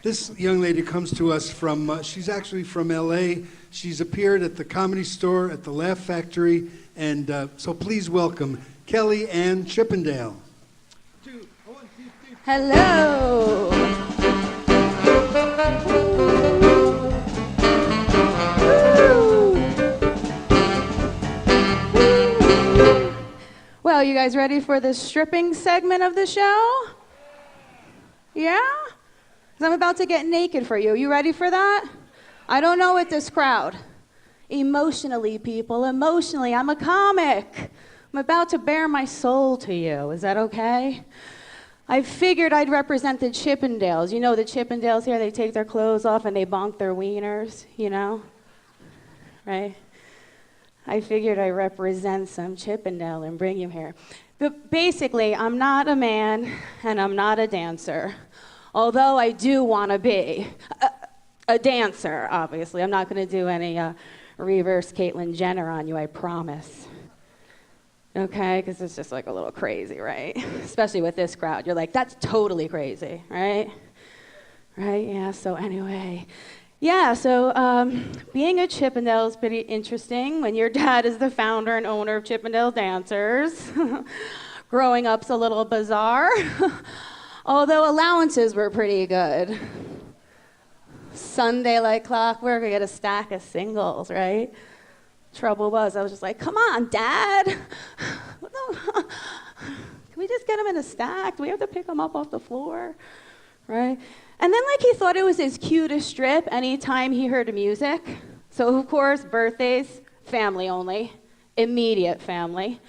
This young lady comes to us from, she's actually from LA. She's appeared at the Comedy Store, at the Laugh Factory, and so please welcome Kellyann Chippendale. Hello. Well, you guys ready for the stripping segment of the show? Yeah? 'Cause I'm about to get naked for you. You ready for that? I don't know what this crowd. Emotionally, people, emotionally. I'm a comic. I'm about to bare my soul to you. Is that okay? I figured I'd represent the Chippendales. You know the Chippendales here, they take their clothes off and they bonk their wieners, you know? Right? I figured I'd represent some Chippendale and bring you here. But basically, I'm not a man and I'm not a dancer. Although I do want to be a dancer, obviously. I'm not going to do any reverse Caitlyn Jenner on you, I promise. Okay, because it's just like a little crazy, right? Especially with this crowd. You're like, that's totally crazy, right? Right, yeah, so anyway. Yeah, so being a Chippendale is pretty interesting when your dad is the founder and owner of Chippendale Dancers. Growing up's a little bizarre, although allowances were pretty good. Sunday like clockwork, we get a stack of singles, right? Trouble was, I was just like, come on, Dad. Can we just get them in a stack? Do we have to pick them up off the floor? Right? And then like he thought it was his cue to strip anytime he heard music. So of course, birthdays, family only, immediate family.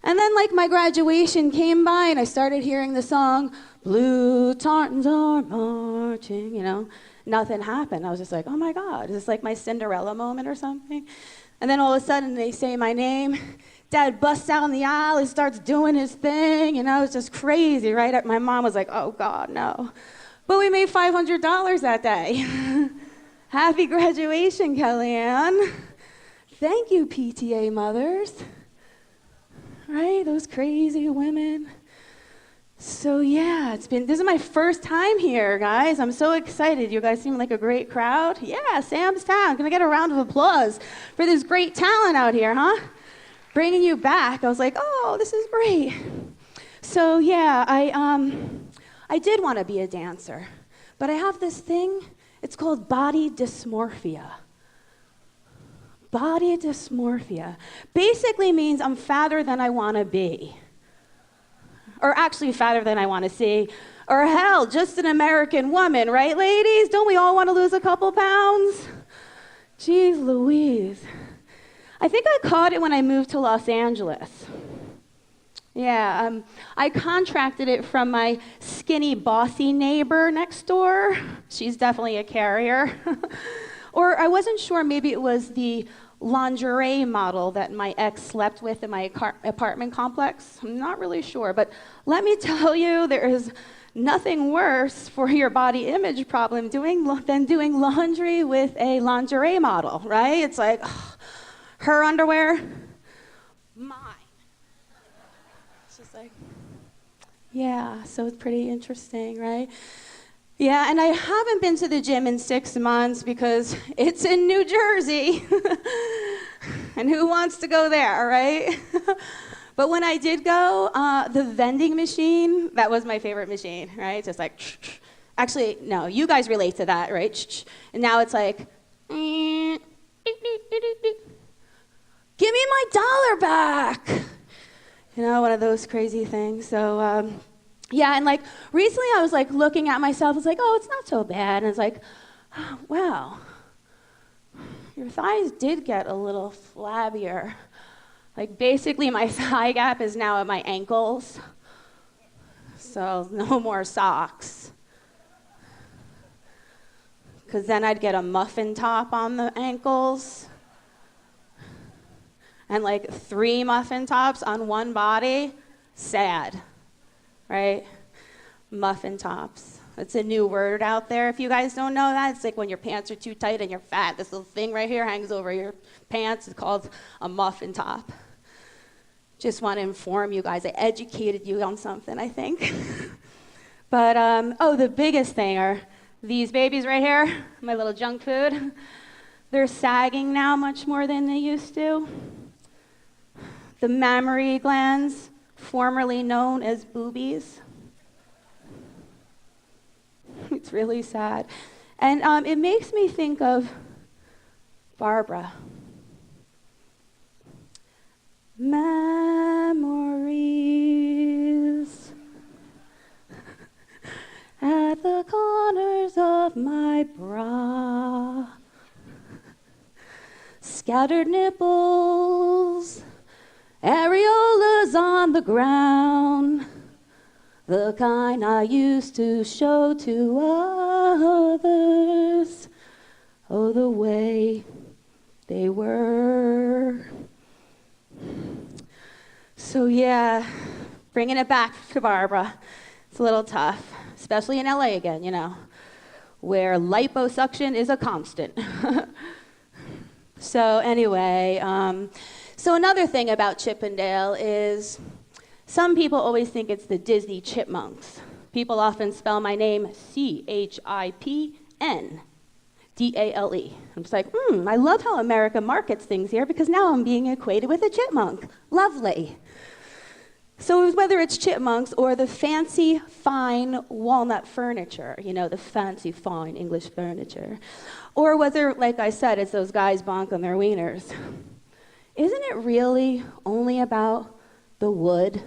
And then like my graduation came by and I started hearing the song, Blue Tartans are marching, you know. Nothing happened. I was just like, oh my God, is this like my Cinderella moment or something? And then all of a sudden they say my name. Dad busts out in the aisle, he starts doing his thing, you know, it's just crazy, right? My mom was like, oh God, no. But we made $500 that day. Happy graduation, Kellyann. Thank you, PTA mothers. Right, those crazy women. So yeah, this is my first time here, guys. I'm so excited. You guys seem like a great crowd. Yeah, Sam's Town. Can I get a round of applause for this great talent out here, huh? Bringing you back. I was like, oh, this is great. So yeah, I did want to be a dancer, but I have this thing. It's called body dysmorphia. Body dysmorphia basically means I'm fatter than I want to be. Or actually fatter than I want to see. Or hell, just an American woman, right, ladies? Don't we all want to lose a couple pounds? Jeez Louise. I think I caught it when I moved to Los Angeles. Yeah, I contracted it from my skinny, bossy neighbor next door. She's definitely a carrier. Or I wasn't sure, maybe it was the lingerie model that my ex slept with in my apartment complex. I'm not really sure, but let me tell you, there is nothing worse for your body image problem than doing laundry with a lingerie model, right? It's like, ugh, her underwear, mine. It's just like, yeah, so it's pretty interesting, right? Yeah, and I haven't been to the gym in 6 months because it's in New Jersey. And who wants to go there, right? But when I did go, the vending machine, that was my favorite machine, right? Just like, actually, no, you guys relate to that, right? And now it's like, give me my dollar back. You know, one of those crazy things. So, yeah, and like recently I was like looking at myself, I was like, oh, it's not so bad. And it's like, oh, wow, your thighs did get a little flabbier. Like basically my thigh gap is now at my ankles. So no more socks. Because then I'd get a muffin top on the ankles. And like 3 muffin tops on one body, sad. Right? Muffin tops. It's a new word out there. If you guys don't know that, it's like when your pants are too tight and you're fat. This little thing right here hangs over your pants. It's called a muffin top. Just want to inform you guys. I educated you on something, I think. But, oh, the biggest thing are These babies right here, my little junk food, they're sagging now much more than they used to. The mammary glands, formerly known as boobies. It's really sad. And it makes me think of Barbara. Memories at the corners of my bra, scattered nipples, areolas on the ground, the kind I used to show to others, oh, the way they were. So yeah, bringing it back to Barbara, it's a little tough, especially in LA again, you know, where liposuction is a constant. So anyway, so another thing about Chippendale is some people always think it's the Disney Chipmunks. People often spell my name Chippendale. I'm just like, I love how America markets things here because now I'm being equated with a chipmunk. Lovely. So whether it's chipmunks or the fancy, fine walnut furniture, you know, the fancy, fine English furniture, or whether, like I said, it's those guys bonking their wieners, isn't it really only about the wood?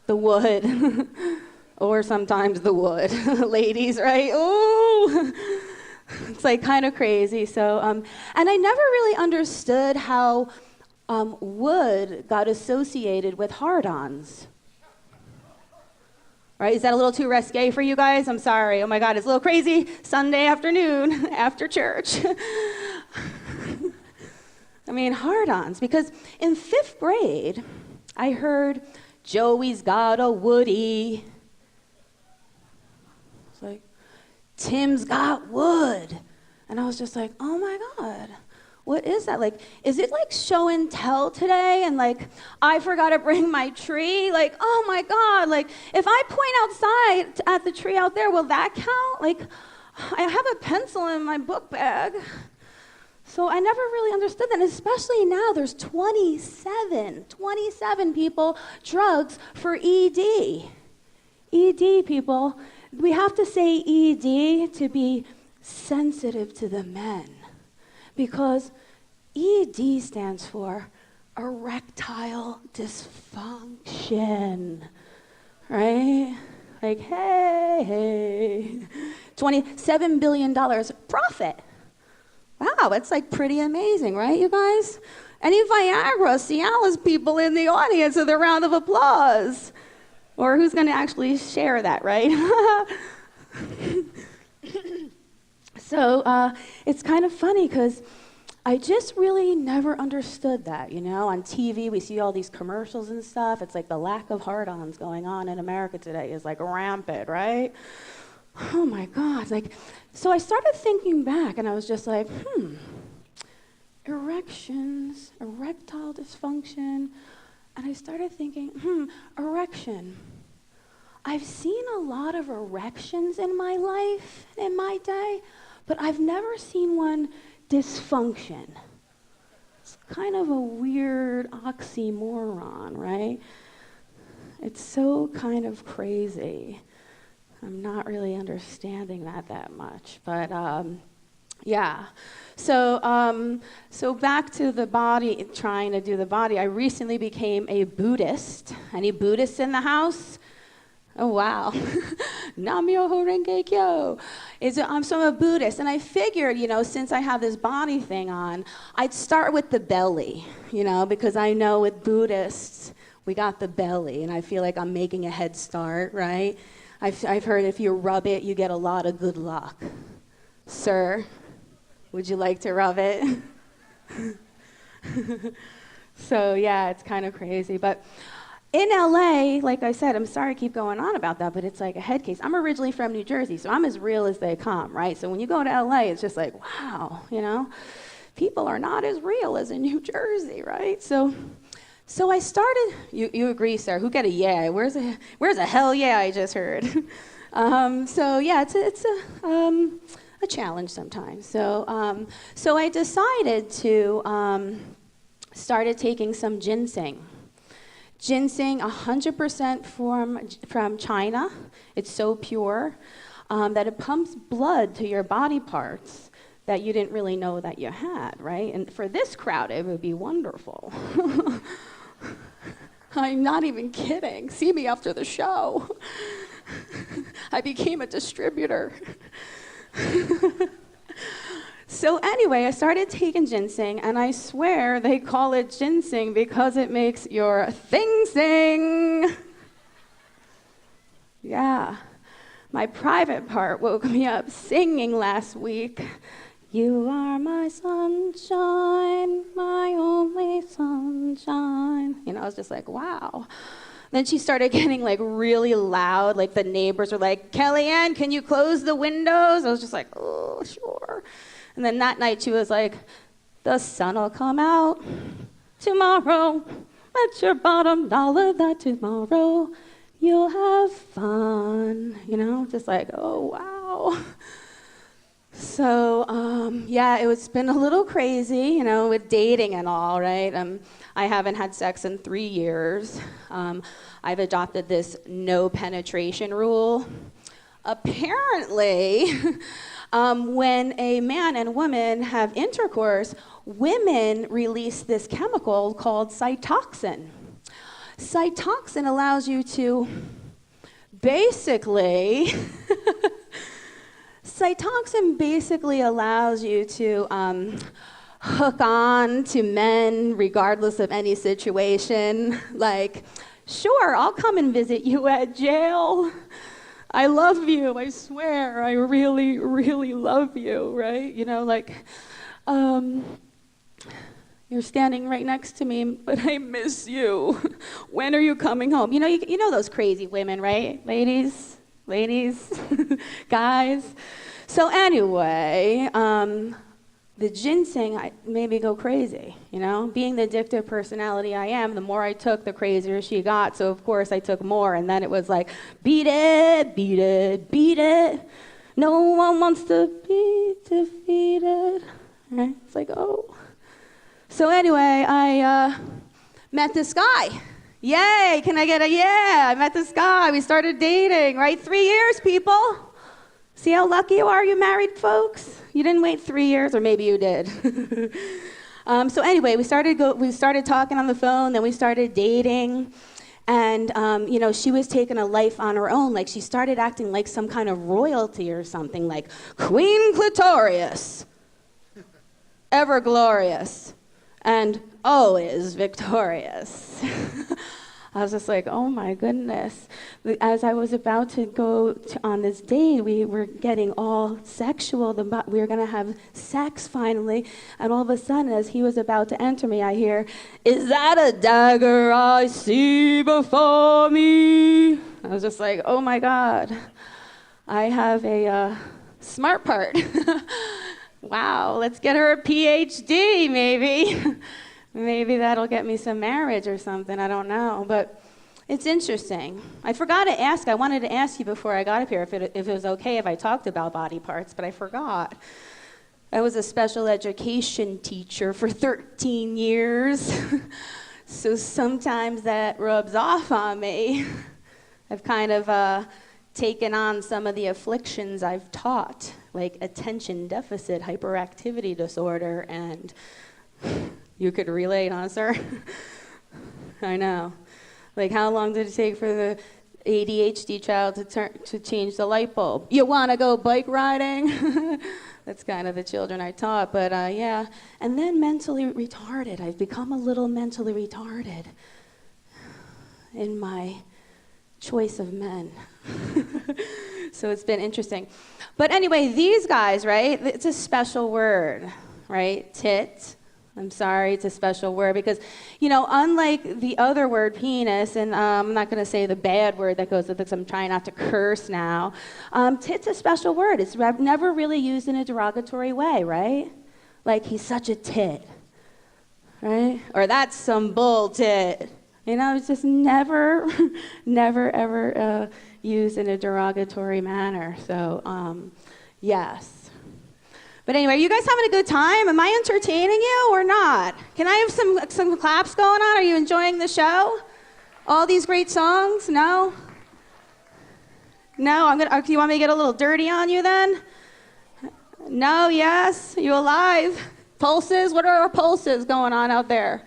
The wood. Or sometimes the wood. Ladies, right? Ooh! It's like kind of crazy. So, and I never really understood how wood got associated with hard-ons. Right? Is that a little too risque for you guys? I'm sorry. Oh my God, it's a little crazy Sunday afternoon after church. I mean, hard-ons. Because in 5th grade, I heard, Joey's got a woody. It's like, Tim's got wood. And I was just like, oh my God. What is that? Like, is it like show and tell today? And like, I forgot to bring my tree? Like, oh my God. Like, if I point outside at the tree out there, will that count? Like, I have a pencil in my book bag. So I never really understood that. And especially now, there's 27 people, drugs for ED. ED, people. We have to say ED to be sensitive to the men. Because ED stands for erectile dysfunction, right? Like, hey, $27 billion profit. Wow, that's like pretty amazing, right, you guys? Any Viagra, Cialis people in the audience with a round of applause. Or who's going to actually share that, right? So it's kind of funny because I just really never understood that, you know? On TV, we see all these commercials and stuff. It's like the lack of hard-ons going on in America today is like rampant, right? Oh my God. Like, so I started thinking back and I was just like, erections, erectile dysfunction. And I started thinking, erection. I've seen a lot of erections in my life, in my day, but I've never seen one dysfunction. It's kind of a weird oxymoron, right? It's so kind of crazy. I'm not really understanding that much, but yeah. So back to the body, trying to do the body. I recently became a Buddhist. Any Buddhists in the house? Oh, wow. Nam-myoho Renge Kyo. So I'm a Buddhist, and I figured, you know, since I have this body thing on, I'd start with the belly, you know, because I know with Buddhists, we got the belly, and I feel like I'm making a head start, right? I've heard if you rub it, you get a lot of good luck. Sir, would you like to rub it? So, yeah, it's kind of crazy, but in LA, like I said, I'm sorry to keep going on about that, but it's like a head case. I'm originally from New Jersey, so I'm as real as they come, right? So when you go to LA, it's just like, wow, you know, people are not as real as in New Jersey, right? So I started, you agree, sir? Who got a yeah? Where's a hell yeah I just heard? So yeah, it's a challenge sometimes. So I decided to started taking some ginseng. Ginseng, 100% from China. It's so pure that it pumps blood to your body parts that you didn't really know that you had, right? And for this crowd, it would be wonderful. I'm not even kidding. See me after the show. I became a distributor. So anyway, I started taking ginseng, and I swear they call it ginseng because it makes your thing sing. Yeah. My private part woke me up singing last week. You are my sunshine, my only sunshine. You know, I was just like, wow. Then she started getting like really loud, like the neighbors were like, Kellyann, can you close the windows? I was just like, oh, sure. And then that night she was like, the sun will come out tomorrow. Bet your bottom dollar that tomorrow you'll have fun. You know, just like, oh, wow. So, yeah, it's been a little crazy, you know, with dating and all, right? I haven't had sex in 3 years. I've adopted this no penetration rule. Apparently, when a man and woman have intercourse, women release this chemical called cytoxin. Cytoxin allows you to basically hook on to men regardless of any situation. Like, sure, I'll come and visit you at jail. I love you, I swear, I really, really love you, right? You know, like, you're standing right next to me, but I miss you. When are you coming home? You know those crazy women, right? Ladies, guys. So anyway, the ginseng made me go crazy, you know? Being the addictive personality I am, the more I took, the crazier she got. So of course I took more, and then it was like, beat it, beat it, beat it. No one wants to be defeated. Right? It's like, oh. So anyway, I met this guy. Yay, can I get a yeah? I met this guy, we started dating, right? 3 years, people. See how lucky you are, you married folks? You didn't wait 3 years, or maybe you did. So anyway, we started talking on the phone, then we started dating, and you know, she was taking a life on her own. Like, she started acting like some kind of royalty or something, like Queen Clitorius, ever glorious, and always victorious. I was just like, oh my goodness. As I was about to go on this date, we were getting all sexual. We were gonna have sex finally. And all of a sudden, as he was about to enter me, I hear, is that a dagger I see before me? I was just like, oh my God. I have a smart part. Wow, let's get her a PhD, maybe. Maybe that'll get me some marriage or something, I don't know. But it's interesting. I forgot to ask, I wanted to ask you before I got up here if it was okay if I talked about body parts, but I forgot. I was a special education teacher for 13 years. So sometimes that rubs off on me. I've kind of taken on some of the afflictions I've taught, like attention deficit hyperactivity disorder, and you could relate, huh, sir? I know. Like, how long did it take for the ADHD child to change the light bulb? You want to go bike riding? That's kind of the children I taught, but yeah. And then mentally retarded. I've become a little mentally retarded in my choice of men. So it's been interesting. But anyway, these guys, right? It's a special word, right? Tit. I'm sorry, it's a special word because, you know, unlike the other word, penis, and I'm not going to say the bad word that goes with it because I'm trying not to curse now, tit's a special word. It's never really used in a derogatory way, right? Like, he's such a tit, right? Or that's some bull tit. You know, it's just never, never, ever used in a derogatory manner. So, yes. But anyway, are you guys having a good time? Am I entertaining you or not? Can I have some claps going on? Are you enjoying the show? All these great songs? No? No? Do you want me to get a little dirty on you then? No? Yes? You alive? Pulses? What are our pulses going on out there?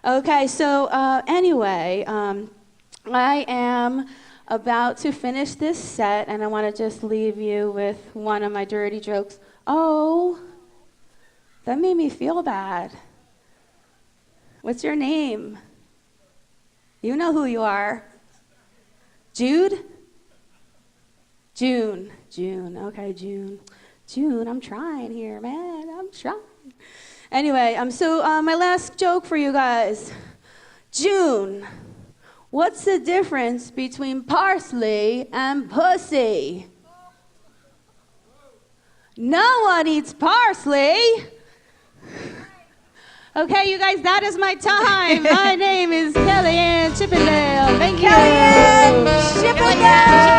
Okay, so anyway, I am about to finish this set, and I want to just leave you with one of my dirty jokes. Oh, that made me feel bad. What's your name? You know who you are. Jude? June. Okay, June. June, I'm trying here, man. I'm trying. Anyway, so my last joke for you guys. June, what's the difference between parsley and pussy? No one eats parsley. Okay, you guys, that is my time. My name is Kellyann Chippendale. Thank you. Kellyann Chippendale.